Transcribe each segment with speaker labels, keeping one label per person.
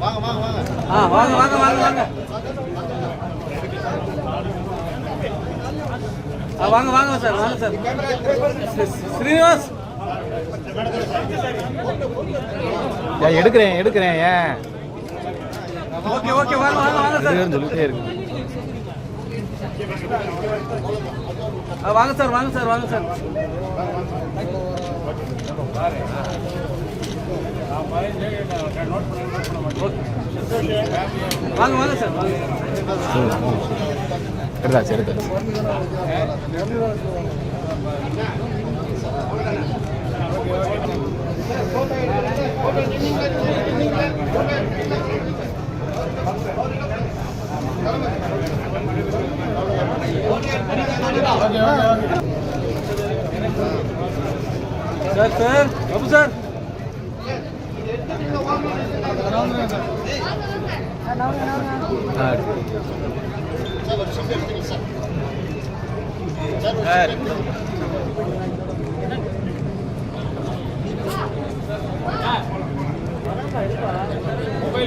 Speaker 1: வாங்க வாங்க வாங்க வாங்க வாங்க வாங்க சார் வாங்க சார் ஸ்ரீனிவாஸ்
Speaker 2: எடுக்கிறேன் ஏன்
Speaker 1: ஓகே ஓகே வாங்க வாங்க வாங்க சார்
Speaker 2: சொல்லிட்டே இருக்கு
Speaker 1: வாங்க சார் வாங்க சார் வாங்க சார் வாங்க வாங்க சார்
Speaker 2: எடுத்தாச்சு
Speaker 1: sir sir Babu sir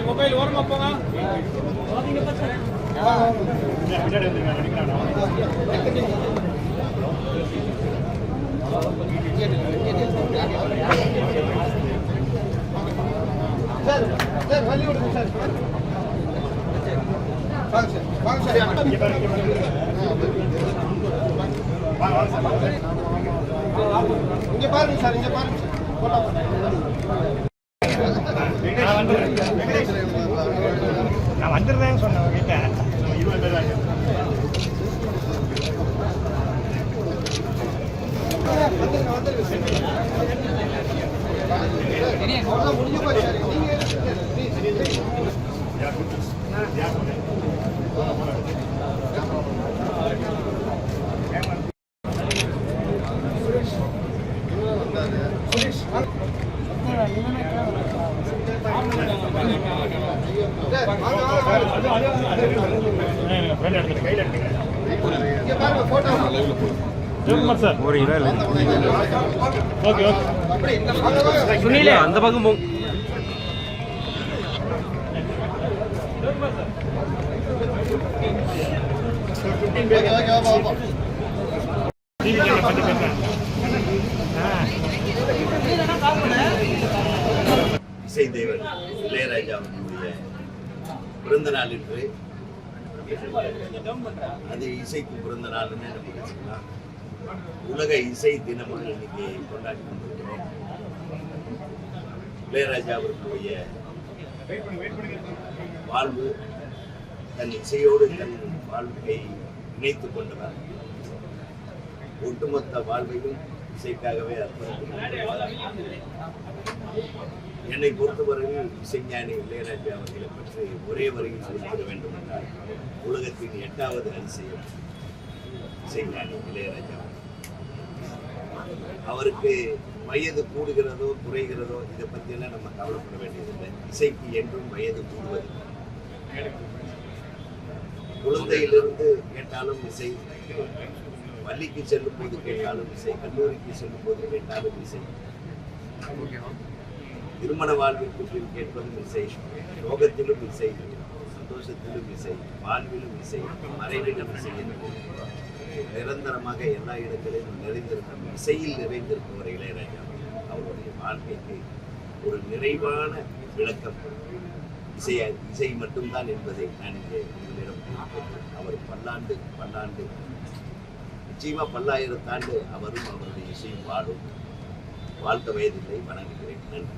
Speaker 1: mobile ஓரமா போங்க சார் சார் வழி விடுங்க சார் வாங்க சார் வாங்க சார் இங்க பாருங்க சார் இங்க பாருங்க நான் வந்துடுறேன்னு சொன்னேன் கிட்ட 20 பேர் முடிஞ்சு போய் சார் சுனிலே அந்த பக்கம் போ
Speaker 3: இசை தேவன் இளையராஜா அவர்களுடைய பிறந்த நாள் இன்று. அது இசைக்கு பிறந்த நாள்னு நம்ம வச்சுக்கலாம். உலக இசை தினமாக இன்னைக்கு கொண்டாடி கொண்டிருக்கிறோம். இளையராஜா அவர்களுடைய வாழ்வு தன் இசையோடு தன் வாழ்க்கை இணைத்துக் கொண்டவர். ஒட்டுமொத்த வாழ்வையும் இசைக்காகவே அர்ப்பணித்தார். என்னை பொறுத்தவரையில் இசைஞானி இளையராஜா அவர்களை பற்றி ஒரே வரையில் சொல்லிவிட வேண்டும் என்றால் உலகத்தின் 8வது அதிசயம் இசைஞானி இளையராஜா. அவருக்கு வயது கூடுகிறதோ குறைகிறதோ இதை பற்றியெல்லாம் நம்ம கவலைப்பட வேண்டியதில்லை. இசைக்கு என்றும் வயது கூடுவதில்லை. குழந்தையிலிருந்து கேட்டாலும் இசை, பள்ளிக்கு செல்லும் போது கேட்டாலும் இசை, கல்லூரிக்கு செல்லும் போது கேட்டாலும் இசை, திருமண வாழ்விற்கு பின் கேட்பதும் இசை, ரோகத்திலும் இசை, சந்தோஷத்திலும் இசை, வாழ்விலும் இசை, மறைவிலும் இசை என்று நிரந்தரமாக எல்லா இடங்களிலும் நிறைந்திருக்கும் இசையில் நிறைந்திருக்கும் ஒரு இளையராஜா. அவருடைய வாழ்க்கைக்கு ஒரு நிறைவான விளக்கம் இசை மட்டும்தான் என்பதை நான் இங்கே உங்களிடம் அவர் பல்லாண்டு நிச்சயமா 10,000 ஆண்டு அவரும் அவருடைய இசையும் வாழ்த்த வயதில்லை. வணங்குகிறேன். நன்றி.